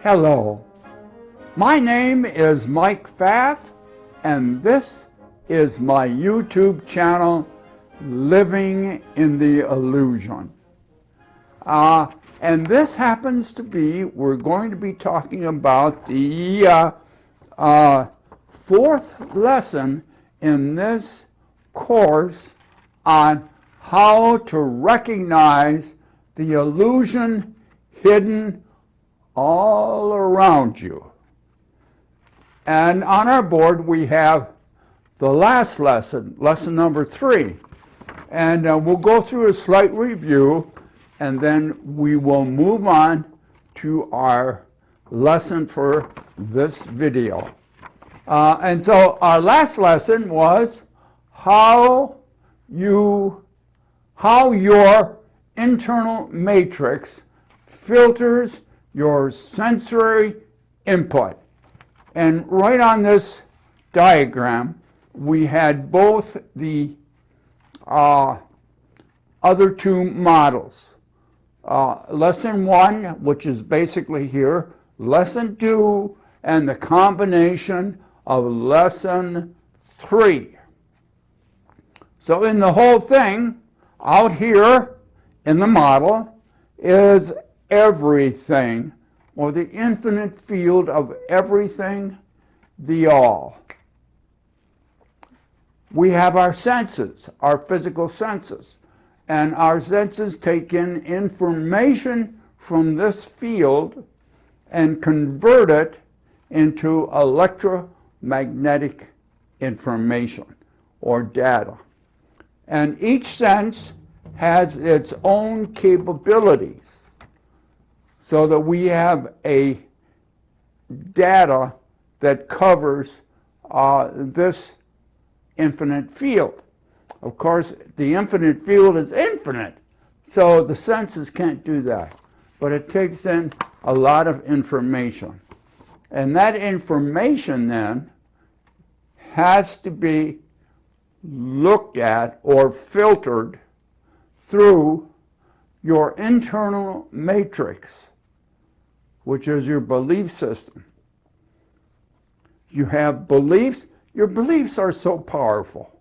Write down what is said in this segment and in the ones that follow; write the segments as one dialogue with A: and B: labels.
A: Hello, my name is Mike Pfaff, and this is my YouTube channel, Living in the Illusion. And this happens to be, we're going to be talking about the fourth lesson in this course on how to recognize the illusion hidden all around you. And on our board we have the last lesson, lesson number 3. And we'll go through a slight review, and then we will move on to our lesson for this video. And so our last lesson was how your internal matrix filters your sensory input. And right on this diagram, we had both the other two models. Lesson 1, which is basically here, lesson 2, and the combination of lesson 3. So in the whole thing, out here in the model is everything, or the infinite field of everything, the all. We have our senses, our physical senses, and our senses take in information from this field and convert it into electromagnetic information or data. And each sense has its own capabilities, so that we have a data that covers this infinite field. Of course, the infinite field is infinite, so the senses can't do that. But it takes in a lot of information. And that information then has to be looked at or filtered through your internal matrix, which is your belief system. You have beliefs. Your beliefs are so powerful.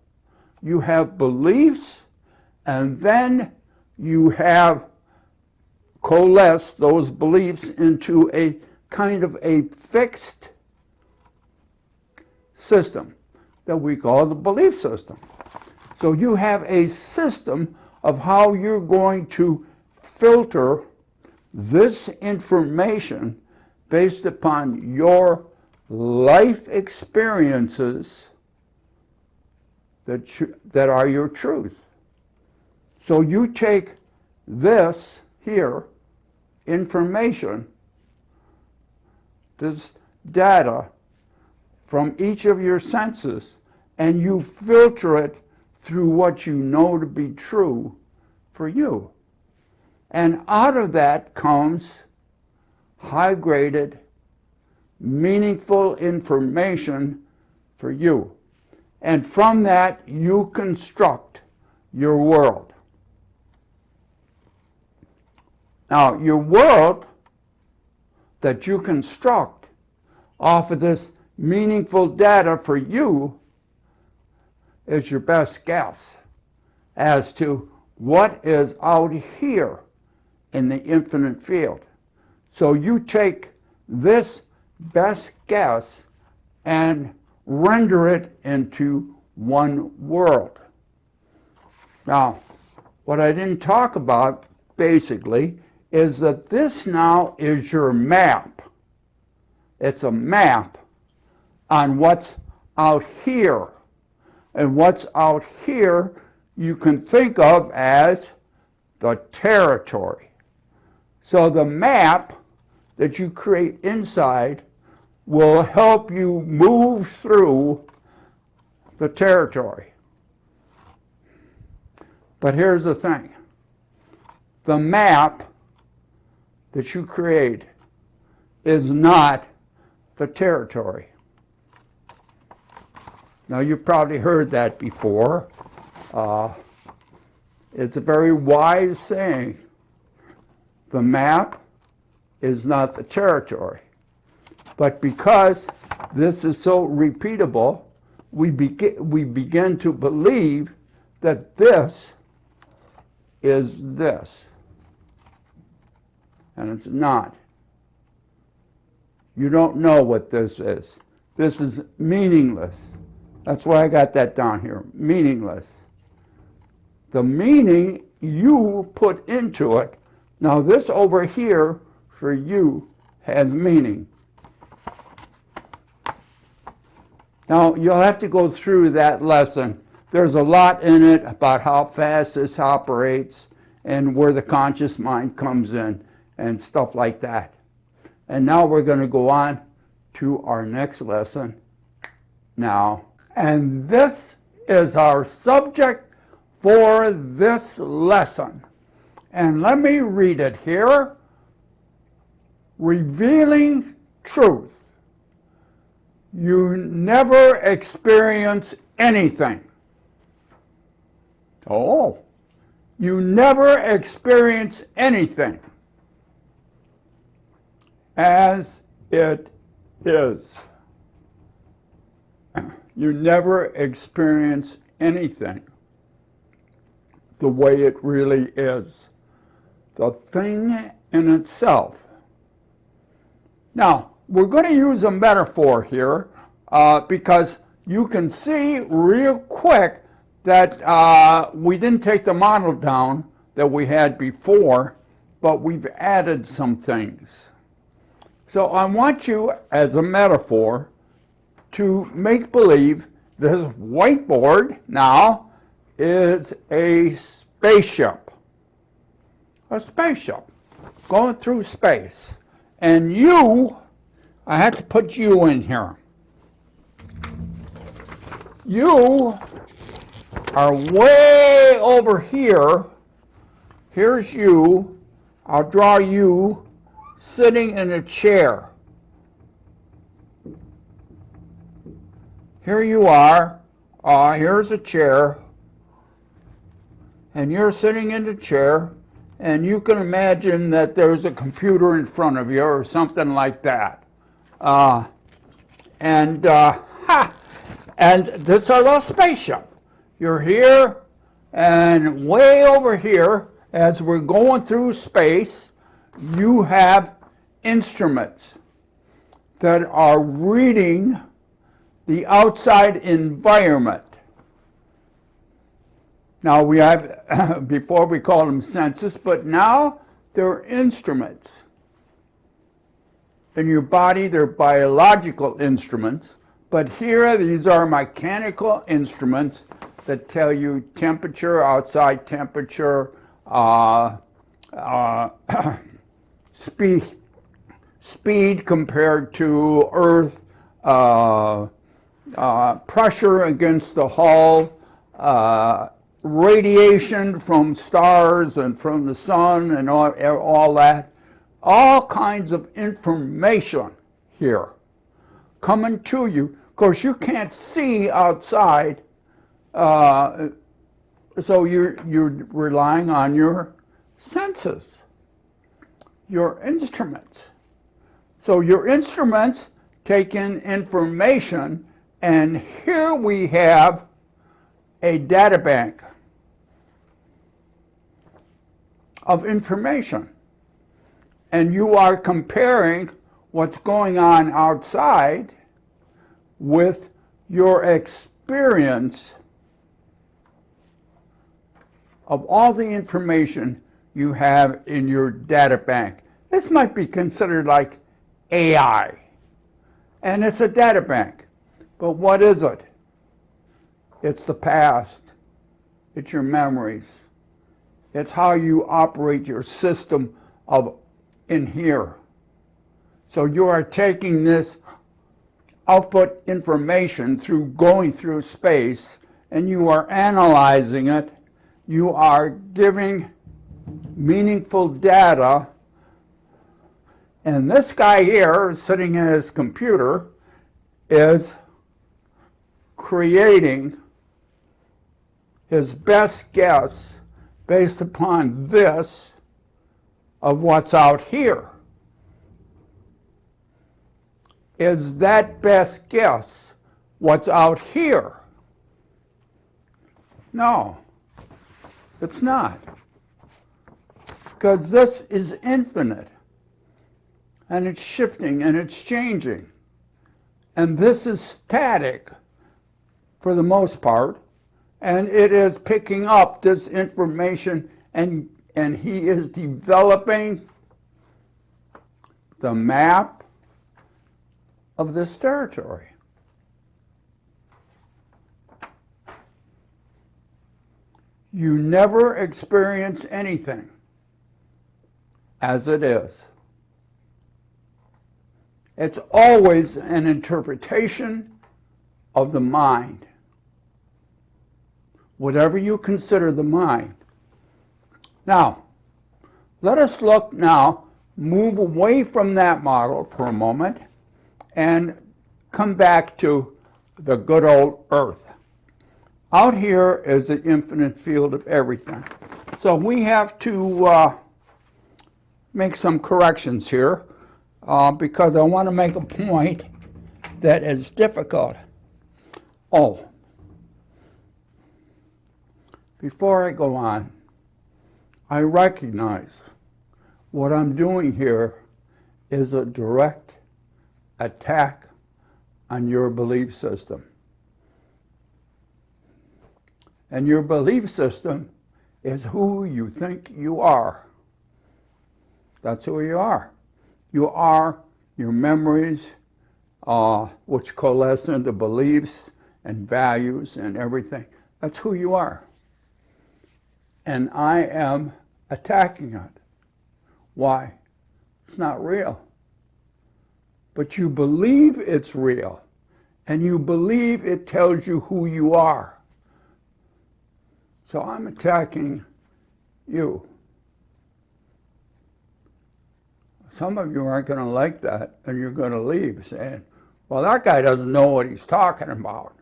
A: You have beliefs, and then you have coalesced those beliefs into a kind of a fixed system that we call the belief system. So you have a system of how you're going to filter this information based upon your life experiences that are your truth. So you take this here, information, this data from each of your senses, and you filter it through what you know to be true for you. And out of that comes high-graded, meaningful information for you. And from that, you construct your world. Now, your world that you construct off of this meaningful data for you is your best guess as to what is out here in the infinite field. So you take this best guess and render it into one world. Now, what I didn't talk about basically is that this now is your map. It's a map on what's out here. And what's out here you can think of as the territory. So the map that you create inside will help you move through the territory. But here's the thing. The map that you create is not the territory. Now, you've probably heard that before. It's a very wise saying. The map is not the territory. But because this is so repeatable, we begin to believe that this is this. And it's not. You don't know what this is. This is meaningless. That's why I got that down here, meaningless. The meaning you put into it. Now this over here for you has meaning. Now you'll have to go through that lesson. There's a lot in it about how fast this operates and where the conscious mind comes in and stuff like that. And now we're going to go on to our next lesson now. And this is our subject for this lesson. And let me read it here. Revealing truth. You never experience anything. Oh, you never experience anything as it is. You never experience anything the way it really is. The thing in itself. Now, we're going to use a metaphor here because you can see real quick that we didn't take the model down that we had before, but we've added some things. So I want you, as a metaphor, to make believe this whiteboard now is a spaceship. A spaceship going through space. And you, I had to put you in here. You are way over here. Here's you. I'll draw you sitting in a chair. Here you are. Here's a chair. And you're sitting in the chair. And you can imagine that there's a computer in front of you or something like that. And this is a spaceship. You're here, and way over here, as we're going through space, you have instruments that are reading the outside environment. Now we have, before we called them senses, but now they're instruments. In your body, they're biological instruments, but here these are mechanical instruments that tell you temperature, outside temperature, speed compared to Earth, pressure against the hull, radiation from stars and from the sun and all that. All kinds of information here coming to you. Of course, you can't see outside, so you're relying on your senses, your instruments. So your instruments take in information, and here we have a data bank of information. And you are comparing what's going on outside with your experience of all the information you have in your data bank. This might be considered like AI, and it's a data bank. But what is it? It's the past. It's your memories. It's how you operate your system of in here. So you are taking this output information through going through space, and you are analyzing it. You are giving meaningful data. And this guy here, sitting at his computer, is creating his best guess based upon this of what's out here. is that best guess what's out here? No, it's not. Because this is infinite. And it's shifting and it's changing. And this is static for the most part. And it is picking up this information, and he is developing the map of this territory. You never experience anything as it is. It's always an interpretation of the mind. Whatever you consider the mind. Now, let us look now, move away from that model for a moment, and come back to the good old Earth. Out here is an infinite field of everything. So we have to make some corrections here because I want to make a point that is difficult. Oh, before I go on, I recognize what I'm doing here is a direct attack on your belief system. And your belief system is who you think you are. That's who you are. You are your memories, which coalesce into beliefs and values and everything. That's who you are. And I am attacking it. Why? It's not real. But you believe it's real, and you believe it tells you who you are. So I'm attacking you. Some of you aren't going to like that, and you're going to leave saying, well, that guy doesn't know what he's talking about.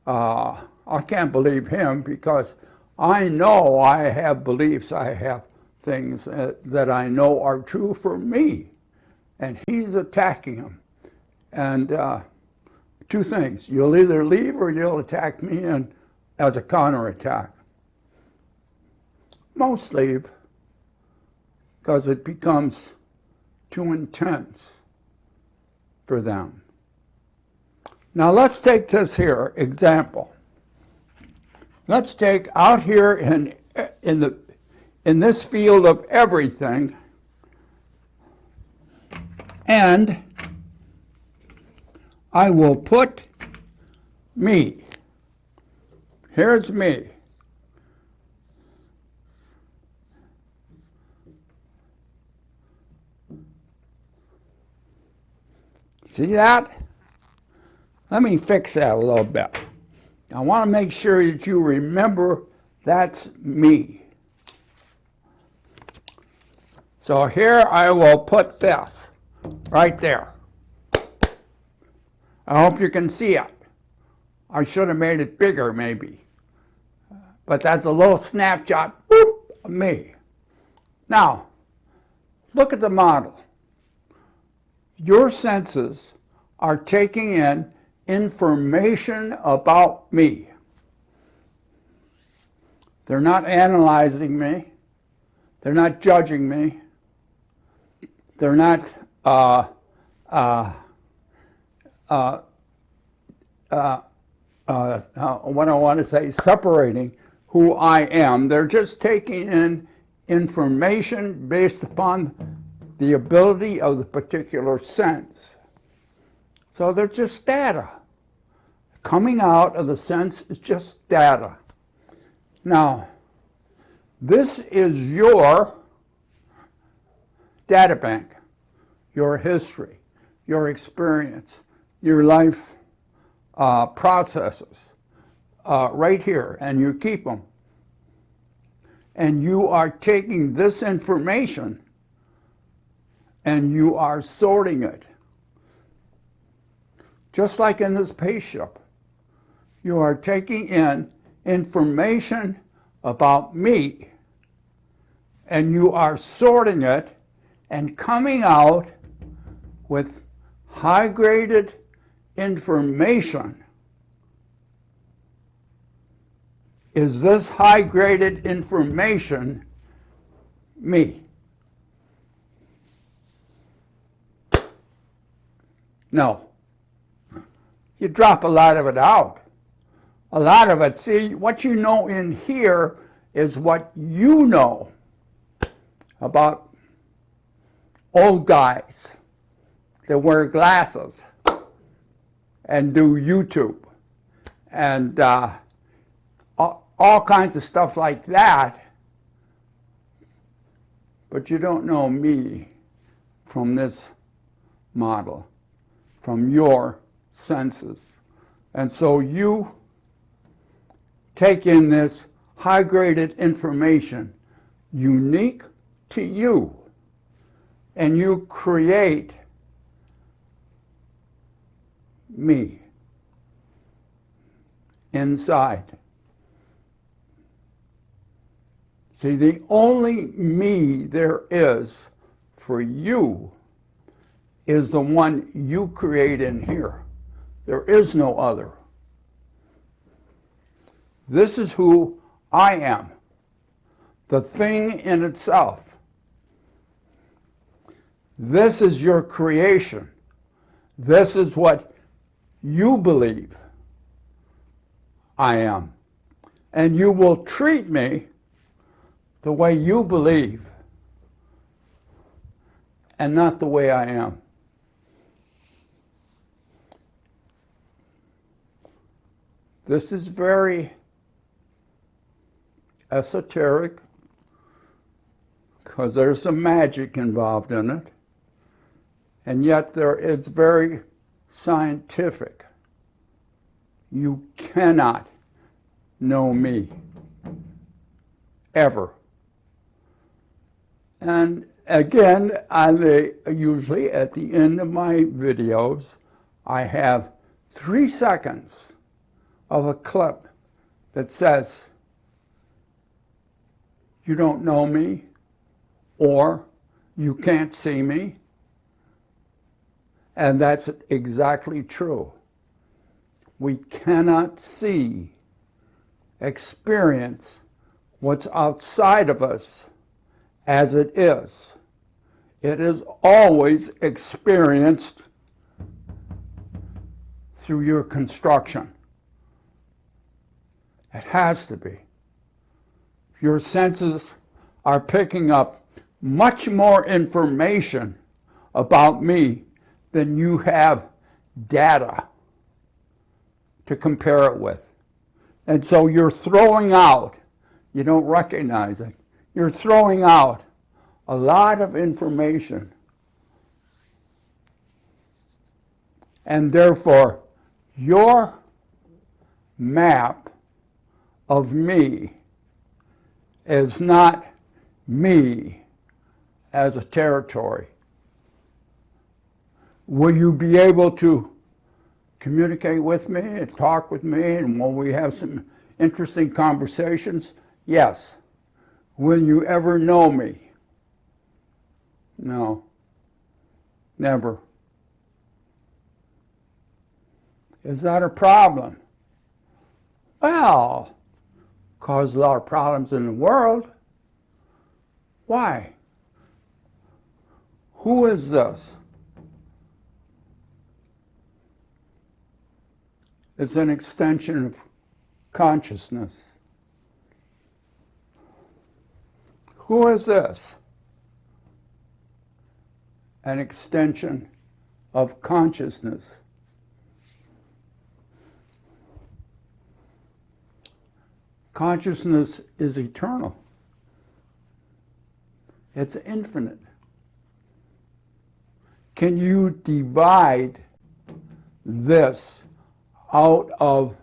A: I can't believe him because I know I have beliefs, I have things that I know are true for me. And he's attacking them. And two things, you'll either leave or you'll attack me and as a counterattack. Most leave because it becomes too intense for them. Now let's take this here example. Let's take out here in this field of everything, and I will put me. Here's me. See that? Let me fix that a little bit. I want to make sure that you remember that's me. So here I will put this right there. I hope you can see it. I should have made it bigger maybe. But that's a little snapshot of me. Now, look at the model. Your senses are taking in information about me. They're not analyzing me. They're not judging me. They're not what I want to say, separating who I am. They're just taking in information based upon the ability of the particular sense. So they're just data. Coming out of the sense is just data. Now, this is your data bank, your history, your experience, your life processes right here, and you keep them. And you are taking this information and you are sorting it. Just like in the spaceship, you are taking in information about me and you are sorting it and coming out with high-graded information. Is this high-graded information me? No. You drop a lot of it out. A lot of it, see, what you know in here is what you know about old guys that wear glasses and do YouTube and all kinds of stuff like that. But you don't know me from this model, from your senses. And so you take in this high-graded information unique to you, and you create me inside. See, the only me there is for you is the one you create in here. There is no other. This is who I am, the thing in itself. This is your creation. This is what you believe I am. And you will treat me the way you believe and not the way I am. This is very esoteric because there's some magic involved in it, and yet it's very scientific. You cannot know me, ever. And again, usually at the end of my videos, I have 3 seconds of a clip that says, you don't know me, or you can't see me. And that's exactly true. We cannot see, experience what's outside of us as it is. It is always experienced through your construction. It has to be. Your senses are picking up much more information about me than you have data to compare it with. And so you're throwing out, you don't recognize it, you're throwing out a lot of information. And therefore, your map of me is not me as a territory. Will you be able to communicate with me and talk with me, and will we have some interesting conversations? Yes. Will you ever know me? No. Never. Is that a problem? Well, causes a lot of problems in the world. Why? Who is this? It's an extension of consciousness. Who is this? An extension of consciousness. Consciousness is eternal. It's infinite. Can you divide this out of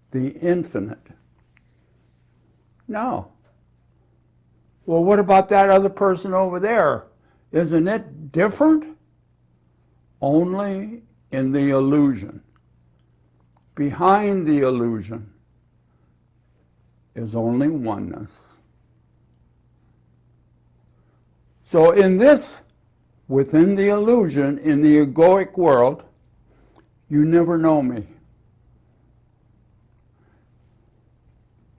A: the infinite? No. Well, what about that other person over there? Isn't it different? Only in the illusion. Behind the illusion is only oneness. So in this within the illusion, in the egoic world, you never know me.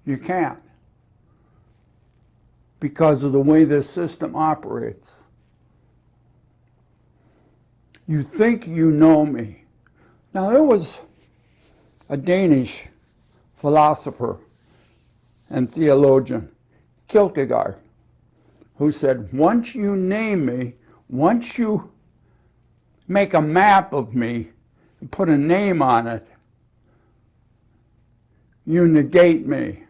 A: You can't, because of the way this system operates. You think you know me. Now, there was a Danish philosopher and theologian, Kierkegaard, who said, once you name me, once you make a map of me and put a name on it, you negate me.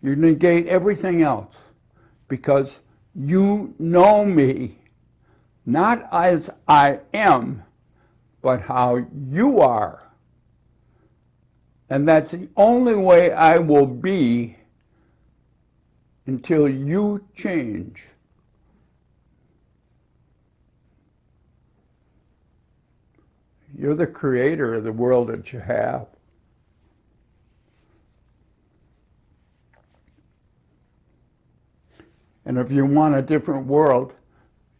A: You negate everything else, because you know me not as I am, but how you are. And that's the only way I will be until you change. You're the creator of the world that you have. And if you want a different world,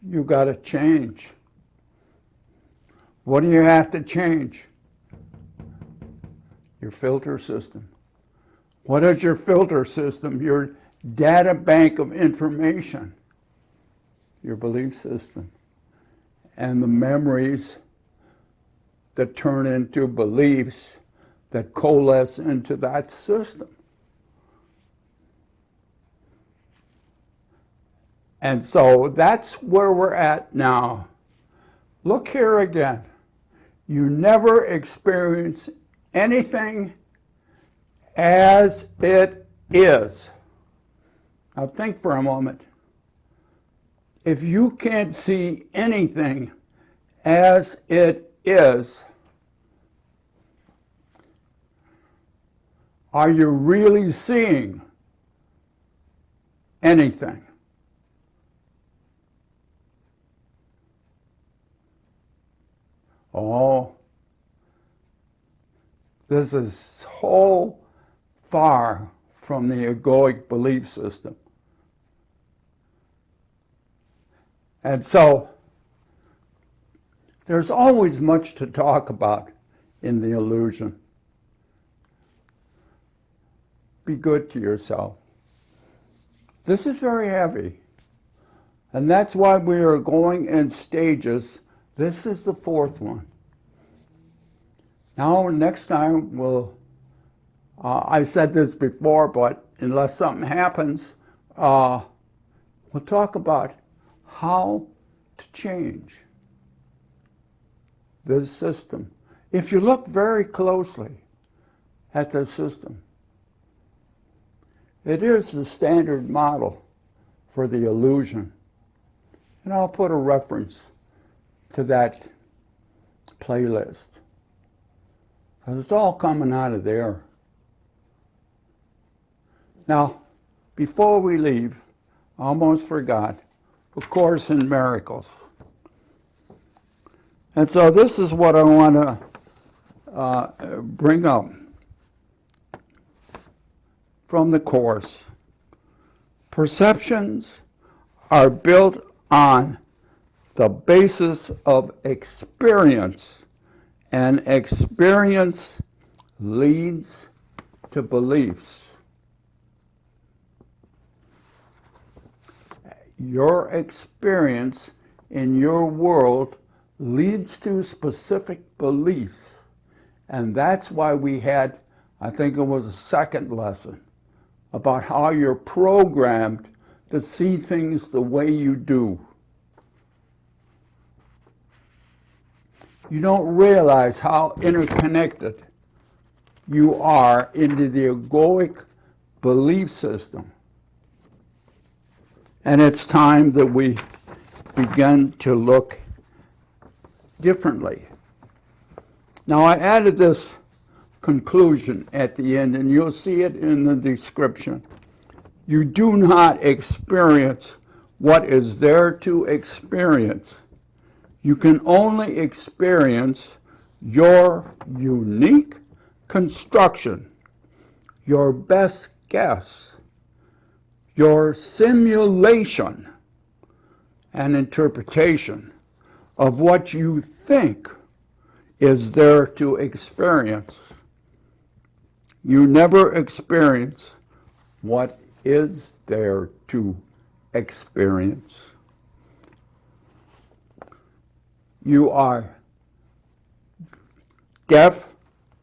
A: you got to change. What do you have to change? Your filter system. What is your filter system? Your data bank of information. Your belief system. And the memories that turn into beliefs that coalesce into that system. And so that's where we're at now. Look here again. You never experience anything as it is. Now think for a moment. If you can't see anything as it is, are you really seeing anything? Oh, this is so far from the egoic belief system. And so, there's always much to talk about in the illusion. Be good to yourself. This is very heavy. And that's why we are going in stages. This is the fourth one. Now, next time I said this before, but unless something happens, we'll talk about how to change this system. If you look very closely at the system, it is the standard model for the illusion. And I'll put a reference to that playlist. Because it's all coming out of there. Now, before we leave, I almost forgot, A Course in Miracles. And so this is what I want to bring up from the Course. Perceptions are built on the basis of experience, and experience leads to beliefs. Your experience in your world leads to specific beliefs. And that's why we had, I think it was a second lesson, about how you're programmed to see things the way you do. You don't realize how interconnected you are into the egoic belief system. And it's time that we begin to look differently. Now, I added this conclusion at the end, and you'll see it in the description. You do not experience what is there to experience. You can only experience your unique construction, your best guess, your simulation. and interpretation of what you think is there to experience. You never experience what is there to experience. You are deaf,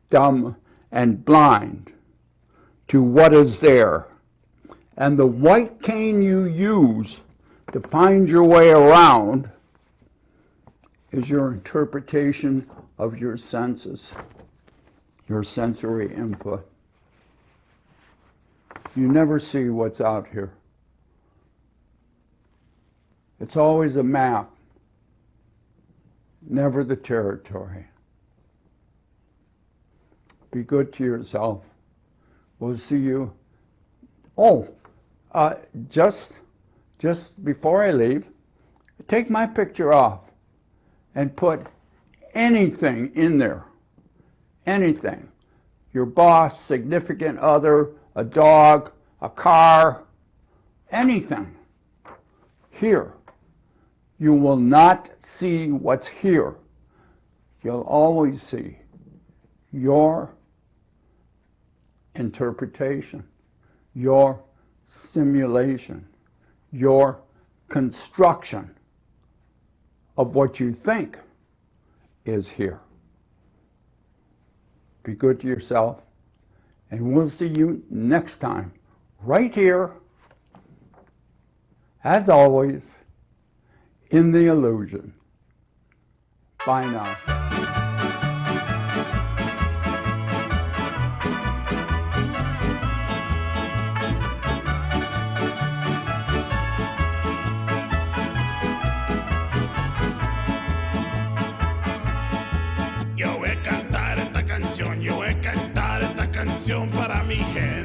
A: dumb, and blind to what is there. And the white cane you use to find your way around is your interpretation of your senses, your sensory input. You never see what's out here. It's always a map, never the territory. Be good to yourself. We'll see you. Oh, just before I leave, take my picture off and put anything in there. Anything. Your boss, significant other, a dog, a car, anything. Here. You will not see what's here. You'll always see your interpretation, your simulation, your construction of what you think is here. Be good to yourself, and we'll see you next time, right here, as always, in the illusion. Bye now.
B: Yo voy a cantar esta canción para mi gente.